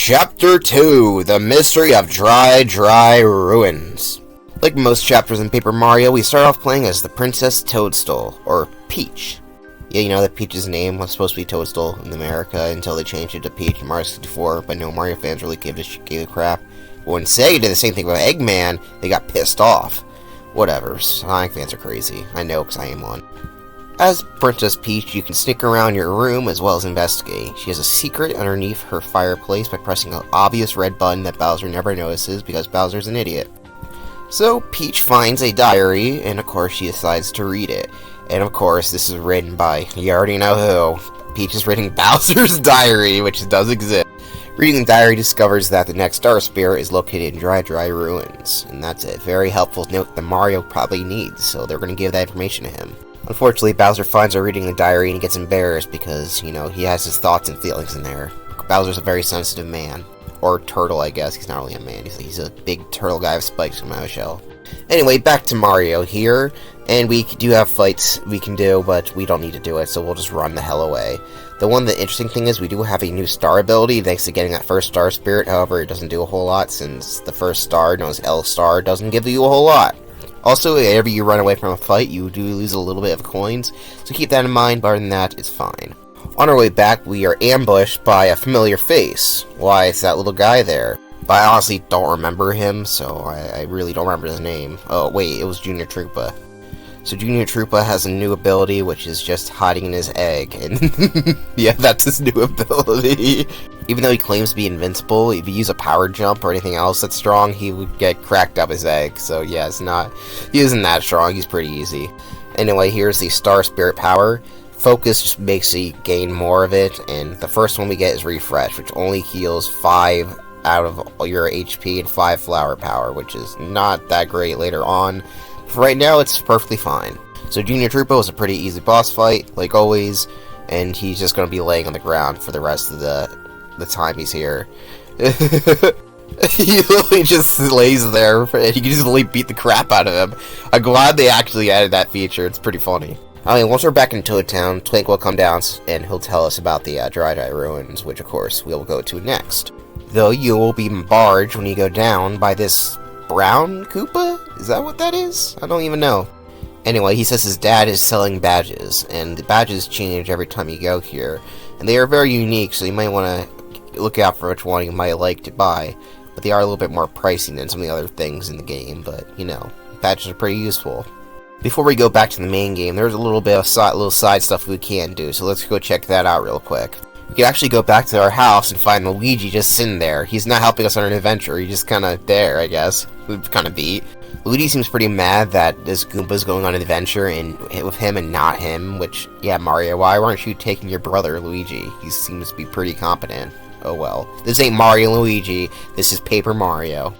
Chapter 2, The Mystery of Dry Ruins. Like most chapters in Paper Mario, we start off playing as the Princess Toadstool, or Peach. Yeah, you know that Peach's name was supposed to be Toadstool in America until they changed it to Peach in Mario 64, but no Mario fans really gave a crap. When Sega did the same thing with Eggman, they got pissed off. Whatever, Sonic fans are crazy. I know, because I am one. As Princess Peach, you can sneak around your room as well as investigate. She has a secret underneath her fireplace by pressing an obvious red button that Bowser never notices because Bowser's an idiot. So Peach finds a diary, and of course she decides to read it. And of course this is written by, you already know who. Peach is reading Bowser's diary, which does exist. Reading the diary discovers that the next Star Spirit is located in Dry Ruins. And that's a very helpful note that Mario probably needs, so they're going to give that information to him. Unfortunately, Bowser finds her reading the diary and he gets embarrassed because, you know, he has his thoughts and feelings in there. Bowser's a very sensitive man. Or turtle, I guess. He's not really a man. He's a big turtle guy with spikes in my shell. Anyway, back to Mario here. And we do have fights we can do, but we don't need to do it, so we'll just run the hell away. The interesting thing is we do have a new star ability thanks to getting that first Star Spirit. However, it doesn't do a whole lot since the first star, known as L Star, doesn't give you a whole lot. Also, whenever you run away from a fight, you do lose a little bit of coins, so keep that in mind, but other than that, it's fine. On our way back, we are ambushed by a familiar face. Why, it's that little guy there. But I honestly don't remember him, so I really don't remember his name. Oh, wait, it was Junior Troopa. So Junior Troopa has a new ability, which is just hiding in his egg, and yeah, that's his new ability. Even though he claims to be invincible, if you use a power jump or anything else that's strong, he would get cracked up his egg. So yeah, he isn't that strong, he's pretty easy. Anyway, here's the Star Spirit power. Focus just makes you gain more of it, and the first one we get is Refresh, which only heals 5 out of your HP and 5 flower power, which is not that great later on. For right now, it's perfectly fine. So Junior Troopa was a pretty easy boss fight, like always, and he's just going to be laying on the ground for the rest of the time he's here. He literally just lays there, and you can just really beat the crap out of him. I'm glad they actually added that feature, it's pretty funny. I mean, once we're back in Toad Town, Twink will come down and he'll tell us about the Dry Ruins, which of course we'll go to next. Though you will be barged when you go down by this brown Koopa? Is that what that is? I don't even know. Anyway, he says his dad is selling badges, and the badges change every time you go here. And they are very unique, so you might want to look out for which one you might like to buy. But they are a little bit more pricey than some of the other things in the game, but, you know, badges are pretty useful. Before we go back to the main game, there's a little bit of little side stuff we can do, so let's go check that out real quick. We can actually go back to our house and find Luigi just sitting there. He's not helping us on an adventure, he's just kinda there, I guess. We've kinda beat. Luigi seems pretty mad that this Goompa's going on an adventure with him and not him, which, yeah, Mario, why aren't you taking your brother, Luigi? He seems to be pretty competent. Oh well. This ain't Mario and Luigi, this is Paper Mario.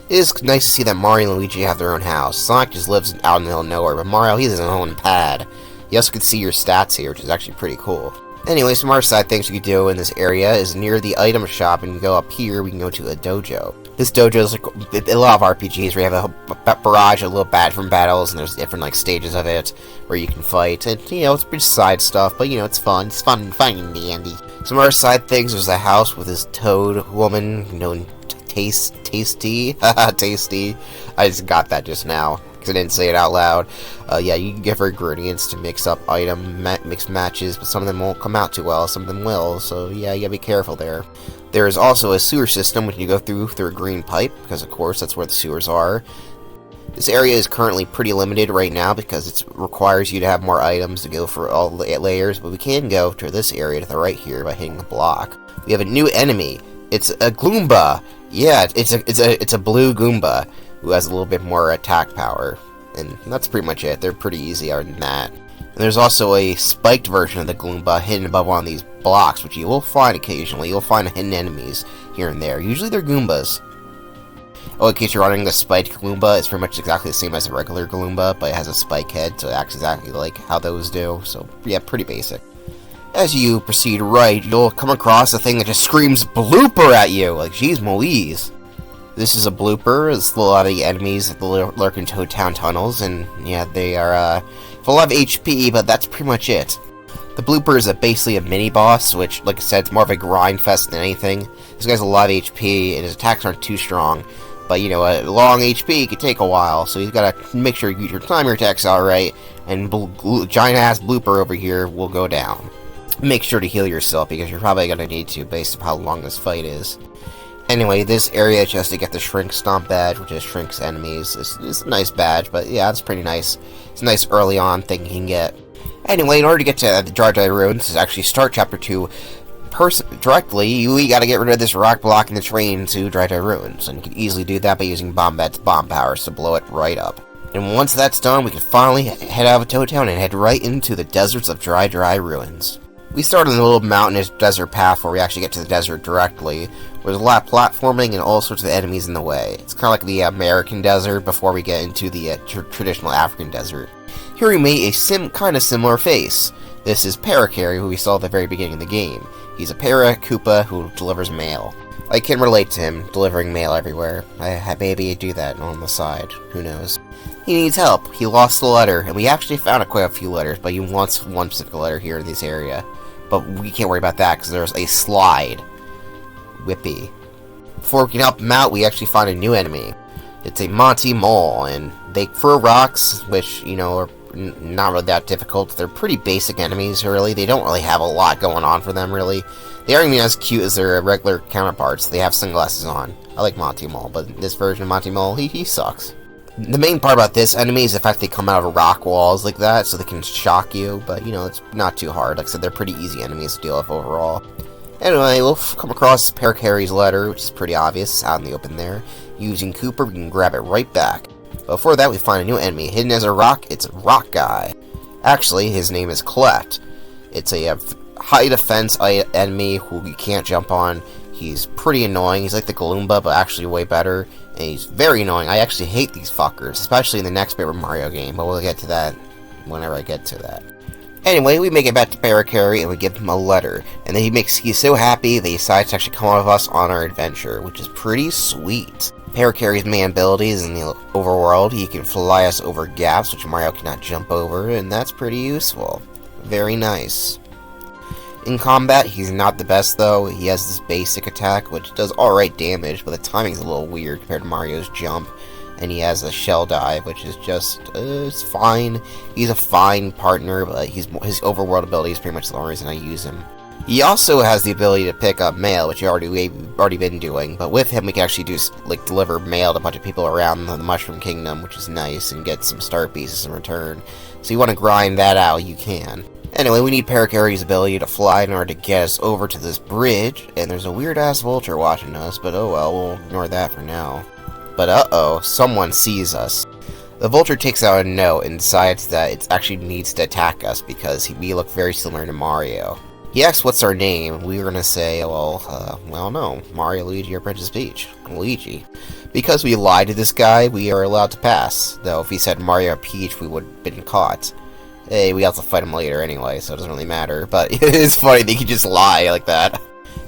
It is nice to see that Mario and Luigi have their own house. Sonic just lives out in the middle of nowhere, but Mario, he has his own pad. You also can see your stats here, which is actually pretty cool. Anyway, some other side things you can do in this area is near the item shop, and you go up here, we can go to a dojo. This dojo is like a lot of RPGs where you have a barrage of little different battles, and there's different like stages of it where you can fight, and you know, it's pretty side stuff, but you know, it's fun. It's fun and dandy. Some other side things, there's a house with this toad woman known Tasty. Haha, Tasty. I just got that just now because I didn't say it out loud. Yeah, you can give her ingredients to mix up mix matches, but some of them won't come out too well, some of them will, so yeah, you gotta be careful there. There is also a sewer system which you go through a green pipe, because of course that's where the sewers are. This area is currently pretty limited right now because it requires you to have more items to go for all the layers, but we can go to this area to the right here by hitting the block. We have a new enemy. It's a Goomba. Yeah, it's a blue Goomba who has a little bit more attack power, and that's pretty much it. They're pretty easy other than that. And there's also a spiked version of the Goomba hidden above one of these blocks, which you will find occasionally. You'll find hidden enemies here and there. Usually they're Goombas. Oh, in case you're running the spiked Goomba, it's pretty much exactly the same as a regular Goomba, but it has a spike head, so it acts exactly like how those do. So yeah, pretty basic. As you proceed right, you'll come across a thing that just screams blooper at you, like geez Louise. This is a blooper. It's a lot of the enemies that lurk in Toad Town tunnels, and yeah, they are full of HP, but that's pretty much it. The Blooper is basically a mini-boss, which, like I said, it's more of a grind fest than anything. This guy's a lot of HP, and his attacks aren't too strong. But, you know, a long HP could take a while, so you've got to make sure you time your attacks alright, and giant-ass Blooper over here will go down. Make sure to heal yourself, because you're probably going to need to, based on how long this fight is. Anyway, this area just to get the Shrink Stomp badge, which is Shrink's enemies. It's a nice badge, but yeah, it's pretty nice. It's a nice early on thing you can get. Anyway, in order to get to the Dry Ruins, is actually start Chapter 2 directly, we gotta get rid of this rock blocking the train to Dry Ruins, and you can easily do that by using Bombette's bomb powers to blow it right up. And once that's done, we can finally head out of Toad Town and head right into the deserts of Dry Ruins. We start on a little mountainous desert path where we actually get to the desert directly, where there's a lot of platforming and all sorts of enemies in the way. It's kind of like the American desert before we get into the traditional African desert. Here we meet a kind of similar face. This is Parakarry, who we saw at the very beginning of the game. He's a Para-Koopa who delivers mail. I can relate to him, delivering mail everywhere. Maybe I do that on the side, who knows. He needs help. He lost the letter, and we actually found quite a few letters, but he wants one specific letter here in this area. But we can't worry about that, because there's a slide. Whippy. Before we can help him out, we actually find a new enemy. It's a Monty Mole, and they throw rocks, which, you know, are not really that difficult. They're pretty basic enemies, really. They don't really have a lot going on for them, really. They aren't even as cute as their regular counterparts. They have sunglasses on. I like Monty Mole, but this version of Monty Mole, he sucks. The main part about this enemy is the fact they come out of rock walls like that, so they can shock you, but, you know, it's not too hard. Like I said, they're pretty easy enemies to deal with overall. Anyway, we'll come across Parakarry's letter, which is pretty obvious, out in the open there. Using Kooper, we can grab it right back. But before that, we find a new enemy. Hidden as a rock, it's a rock guy. Actually, his name is Colette. It's a high defense enemy who you can't jump on. He's pretty annoying. He's like the Gloomba, but actually way better. And he's very annoying. I actually hate these fuckers, especially in the next Paper Mario game, but we'll get to that whenever I get to that. Anyway, we make it back to Parakarry, and we give him a letter. And then he's so happy that he decides to actually come with us on our adventure, which is pretty sweet. Parakarry's main ability is in the overworld. He can fly us over gaps, which Mario cannot jump over, and that's pretty useful. Very nice. In combat, he's not the best though. He has this basic attack, which does alright damage, but the timing's a little weird compared to Mario's jump. And he has a shell dive, which is just, it's fine. He's a fine partner, but his overworld ability is pretty much the only reason I use him. He also has the ability to pick up mail, which we've already been doing, but with him we can actually deliver mail to a bunch of people around the Mushroom Kingdom, which is nice, and get some star pieces in return. So you want to grind that out, you can. Anyway, we need Parakarry's ability to fly in order to get us over to this bridge, and there's a weird-ass vulture watching us, but oh well, we'll ignore that for now. But uh-oh, someone sees us. The vulture takes out a note and decides that it actually needs to attack us because we look very similar to Mario. He asks what's our name. We were gonna say, well, no, Mario, Luigi, or Princess Peach. Luigi. Because we lied to this guy, we are allowed to pass. Though if he said Mario or Peach, we would have been caught. Hey, we also fight him later anyway, so it doesn't really matter. But it is funny that he can just lie like that.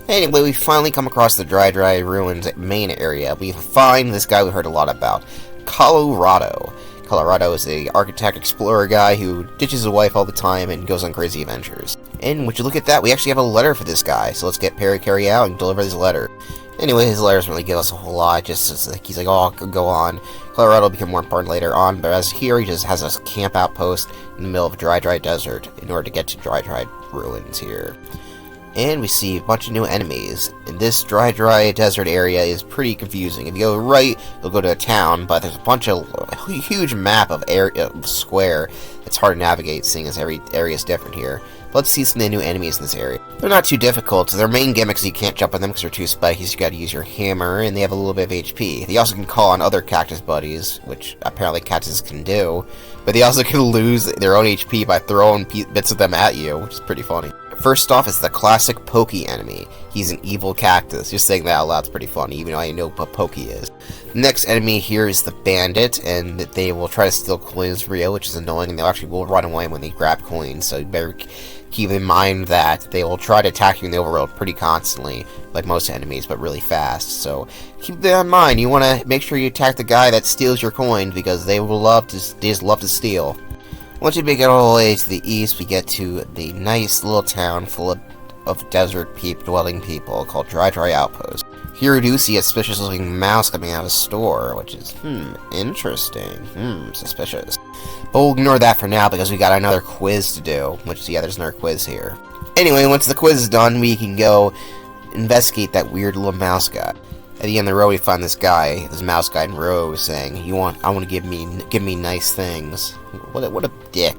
Anyway, we finally come across the Dry Ruins main area. We find this guy we heard a lot about, Kolorado. Kolorado is a architect explorer guy who ditches his wife all the time and goes on crazy adventures. And would you look at that, we actually have a letter for this guy, so let's get Parakarry out and deliver this letter. Anyway, his letter doesn't really give us a whole lot, just like he's like, oh, go on. Kolorado will become more important later on, but as here, he just has a camp outpost in the middle of Dry Desert in order to get to Dry Ruins here. And we see a bunch of new enemies. And this Dry Desert area is pretty confusing. If you go right, you'll go to a town, but there's a huge map of square. It's hard to navigate, seeing as every area is different here. But let's see some of the new enemies in this area. They're not too difficult. Their main gimmick is you can't jump on them because they're too spiky, so you gotta use your hammer, and they have a little bit of HP. They also can call on other cactus buddies, which apparently cactuses can do, but they also can lose their own HP by throwing bits of them at you, which is pretty funny. First off is the classic Pokey enemy. He's an evil cactus. Just saying that out loud is pretty funny, even though I know what Pokey is. The next enemy here is the Bandit, and they will try to steal coins for you, which is annoying, and they actually will run away when they grab coins, so you better keep in mind that they will try to attack you in the overworld pretty constantly, like most enemies, but really fast. So keep that in mind. You want to make sure you attack the guy that steals your coins, because they just love to steal. Once we make it all the way to the east, we get to the nice little town full of desert dwelling people called Dry Outpost. Here we do see a suspicious-looking mouse coming out of a store, which is, interesting. Suspicious. But we'll ignore that for now because we got another quiz to do, which, yeah, there's another quiz here. Anyway, once the quiz is done, we can go investigate that weird little mouse guy. At the end of the road, we find this mouse guy in row saying, I want to give me nice things. What a dick.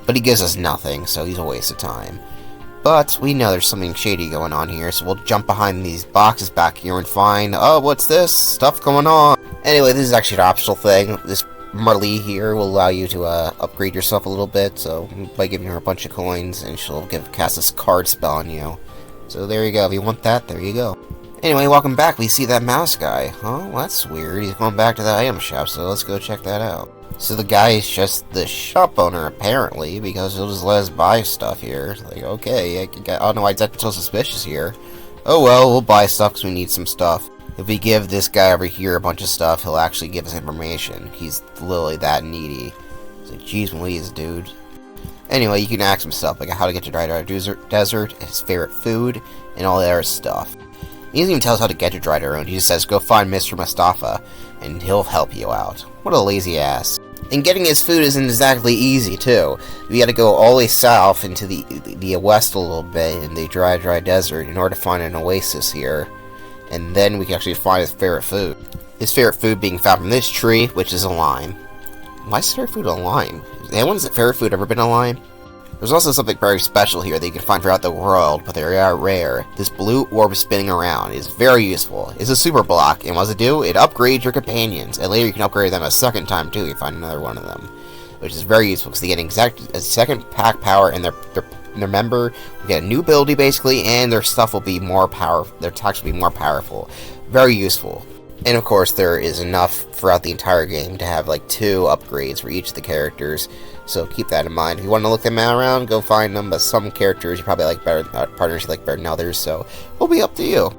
But he gives us nothing, so he's a waste of time. But we know there's something shady going on here, so we'll jump behind these boxes back here and find, oh, what's this? Stuff going on. Anyway, this is actually an optional thing. This Marley here will allow you to upgrade yourself a little bit, so by giving her a bunch of coins, and she'll cast this card spell on you. So there you go. If you want that, there you go. Anyway, welcome back. We see that mouse guy. Oh, that's weird. He's going back to the item shop, so let's go check that out. So the guy is just the shop owner, apparently, because he'll just let us buy stuff here. Like, okay, I don't know why it's so suspicious here. Oh well, we'll buy stuff because we need some stuff. If we give this guy over here a bunch of stuff, he'll actually give us information. He's literally that needy. It's like, geez Louise, dude. Anyway, you can ask him stuff, like how to get to Dry Desert, his favorite food, and all that other stuff. He doesn't even tell us how to get to Dry Desert. He just says, go find Mr. Mustafa, and he'll help you out. What a lazy ass. And getting his food isn't exactly easy, too. We gotta go all the way south into the west a little bit in the dry desert in order to find an oasis here. And then we can actually find his favorite food. His favorite food being found from this tree, which is a lime. Why is his favorite food a lime? Has anyone's favorite food ever been a lime? There's also something very special here that you can find throughout the world, but they are rare. This blue orb spinning around is very useful. It's a super block, and what does it do? It upgrades your companions, and later you can upgrade them a second time too if you find another one of them, which is very useful because they get a second pack power, and remember, we get a new ability basically, and their stuff will be more powerful. Their attacks will be more powerful. Very useful. And of course, there is enough throughout the entire game to have like 2 upgrades for each of the characters. So keep that in mind. If you want to look them around, go find them. But some characters you probably like better, partners you like better than others. So it'll be up to you.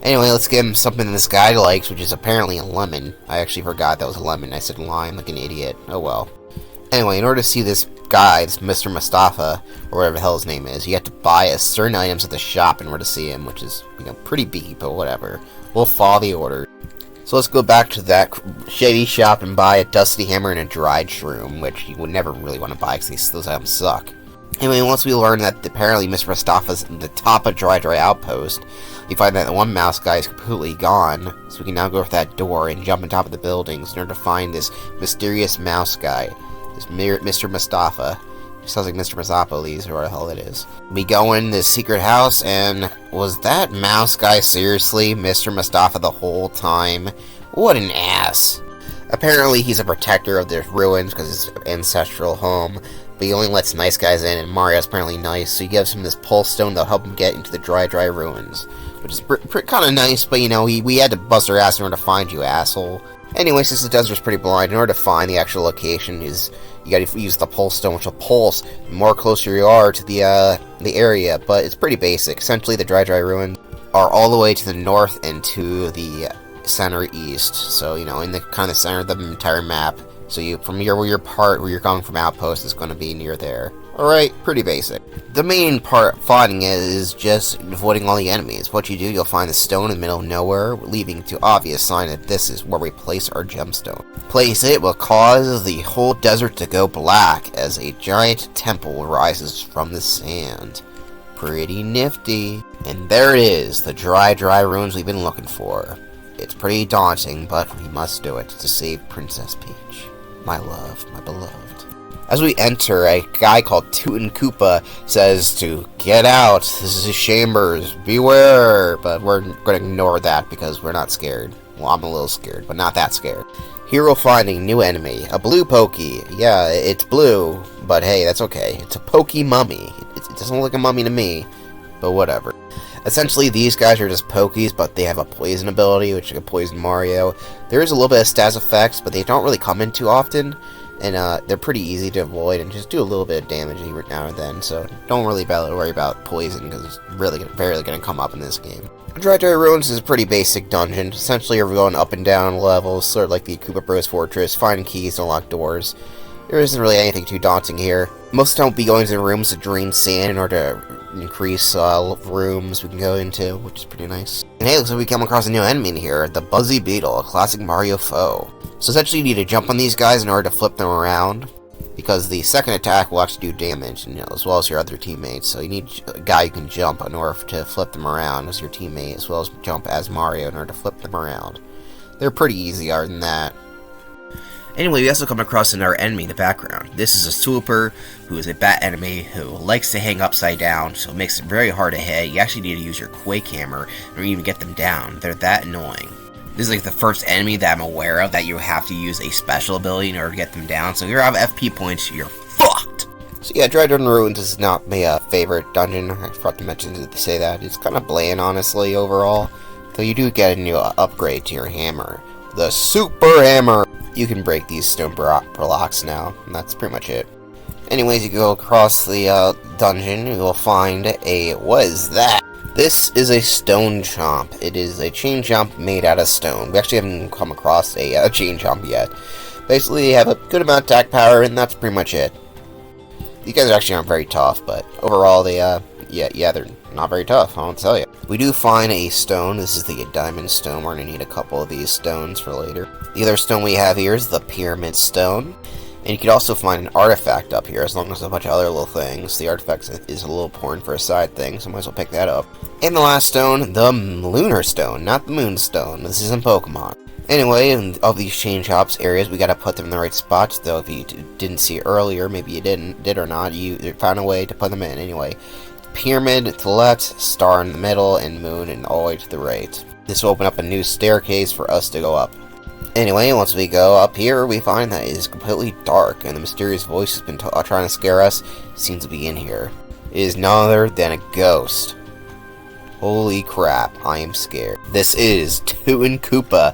Anyway, let's give him something this guy likes, which is apparently a lemon. I actually forgot that was a lemon. I said lime like an idiot. Oh well. Anyway, in order to see this guy, this Mr. Mustafa, or whatever the hell his name is, you have to buy certain items at the shop in order to see him, which is, pretty beefy, but whatever. We'll follow the order. So let's go back to that shady shop and buy a dusty hammer and a dried shroom, which you would never really want to buy because those items suck. Anyway, once we learn that apparently Mr. Mustafa's at the top of Dry Outpost, we find that the one mouse guy is completely gone, so we can now go through that door and jump on top of the buildings in order to find this mysterious mouse guy, this Mr. Mustafa. It sounds like Mr. Mistopheles, or what the hell it is. We go in this secret house, and was that mouse guy seriously Mr. Mustafa the whole time? What an ass. Apparently he's a protector of the ruins because it's his ancestral home, but he only lets nice guys in, and Mario's apparently nice, so he gives him this pulse stone that'll help him get into the dry ruins. Which is kind of nice, but we had to bust our ass in order to find you, asshole. Anyway, since the desert's pretty blind, in order to find the actual location you gotta use the pulse stone, which will pulse the more closer you are to the area, but it's pretty basic. Essentially, the dry ruins are all the way to the north and to the center east, so, in the kind of center of the entire map. So from where you're coming from outpost is going to be near there. Alright, pretty basic. The main part finding it is just avoiding all the enemies. What you do, you'll find the stone in the middle of nowhere, leaving to obvious sign that this is where we place our gemstone. Place it will cause the whole desert to go black as a giant temple rises from the sand. Pretty nifty. And there it is, the dry ruins we've been looking for. It's pretty daunting, but we must do it to save Princess Peach. My love, my beloved. As we enter, a guy called Tootin' Koopa says to get out. This is his chambers. Beware. But we're going to ignore that because we're not scared. Well, I'm a little scared, but not that scared. Here we'll find a new enemy. A blue Pokey. Yeah, it's blue, but hey, that's okay. It's a Pokey mummy. It doesn't look like a mummy to me, but whatever. Essentially, these guys are just Pokies, but they have a poison ability, which can poison Mario. There is a little bit of stats effects, but they don't really come in too often. And they're pretty easy to avoid and just do a little bit of damage every now and then, so don't really worry about poison because it's really barely going to come up in this game. Dry Ruins is a pretty basic dungeon. Essentially, you're going up and down levels, sort of like the Koopa Bros Fortress, finding keys to unlock doors. There isn't really anything too daunting here. Most of the time we'll be going to the rooms to drain sand in order to increase rooms we can go into, which is pretty nice. And hey, looks like we come across a new enemy in here, the Buzzy Beetle, a classic Mario foe. So essentially you need to jump on these guys in order to flip them around, because the second attack will actually do damage, as well as your other teammates. So you need a guy who can jump in order to flip them around as your teammate, as well as jump as Mario in order to flip them around. They're pretty easy other than that. Anyway, we also come across another enemy in the background. This is a Swooper, who is a bat enemy who likes to hang upside down, so it makes it very hard to hit. You actually need to use your Quake Hammer or even get them down. They're that annoying. This is like the first enemy that I'm aware of that you have to use a special ability in order to get them down, so if you're out of FP points, you're fucked! So yeah, Dryden Ruins is not my favorite dungeon. I forgot to mention to say that. It's kind of bland, honestly, overall. Though you do get a new upgrade to your hammer. The Super Hammer! You can break these stone blocks now, and that's pretty much it. Anyways, you go across the dungeon, you will find a... what is that? This is a stone chomp. It is a chain chomp made out of stone. We actually haven't come across a chain chomp yet. Basically, they have a good amount of attack power, and that's pretty much it. These guys actually aren't very tough, but overall, they, yeah, they're not very tough, I won't tell you. We do find a stone. This is the diamond stone. We're going to need a couple of these stones for later. The other stone we have here is the pyramid stone. And you can also find an artifact up here, as long as a bunch of other little things. The artifact is a little important for a side thing, so I might as well pick that up. And the last stone, the lunar stone, not the moon stone. This is in Pokemon. Anyway, in all these chain chops areas, we gotta put them in the right spots, though if you didn't see earlier, maybe you did or not, you found a way to put them in. Anyway, pyramid to the left, star in the middle, and moon and all the way to the right. This will open up a new staircase for us to go up. Anyway, once we go up here, we find that it is completely dark, and the mysterious voice has been trying to scare us. Seems to be in here. It is none other than a ghost. Holy crap, I am scared. This is Toon Koopa.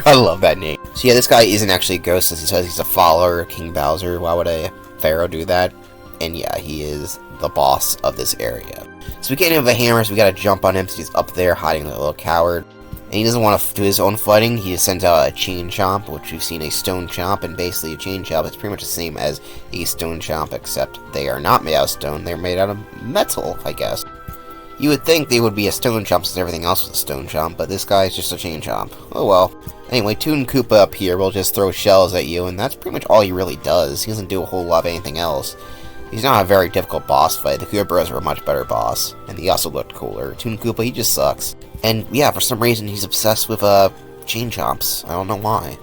I love that name. So yeah, this guy isn't actually a ghost, as he says he's a follower of King Bowser. Why would a pharaoh do that? And yeah, he is the boss of this area. So we can't have a hammer, so we gotta jump on him, so he's up there hiding like a little coward. And he doesn't want to do his own fighting. He just sends out a chain chomp, which we've seen a stone chomp, and basically a chain chomp is pretty much the same as a stone chomp, except they are not made out of stone, they're made out of metal, I guess. You would think they would be a stone chomp since everything else was a stone chomp, but this guy is just a chain chomp. Oh well. Anyway, Toon Koopa up here will just throw shells at you, and that's pretty much all he really does. He doesn't do a whole lot of anything else. He's not a very difficult boss fight. The Koopa Bros are a much better boss, and he also looked cooler. Toon Koopa, he just sucks. And yeah, for some reason he's obsessed with chain chomps. I don't know why.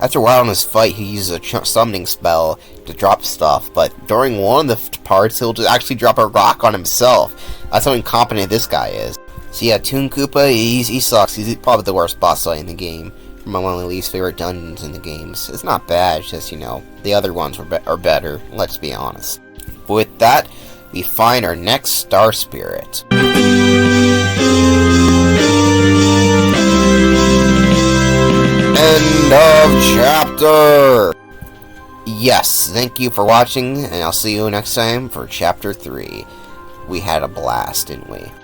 After a while in this fight, he uses a summoning spell to drop stuff, but during one of the parts, he'll just actually drop a rock on himself. That's how incompetent this guy is. So yeah, Toon Koopa, he sucks. He's probably the worst boss fight in the game. One of my least favorite dungeons in the games. It's not bad, it's just, the other ones are better, let's be honest. But with that, we find our next Star Spirit. End of chapter! Yes, thank you for watching, and I'll see you next time for chapter 3. We had a blast, didn't we?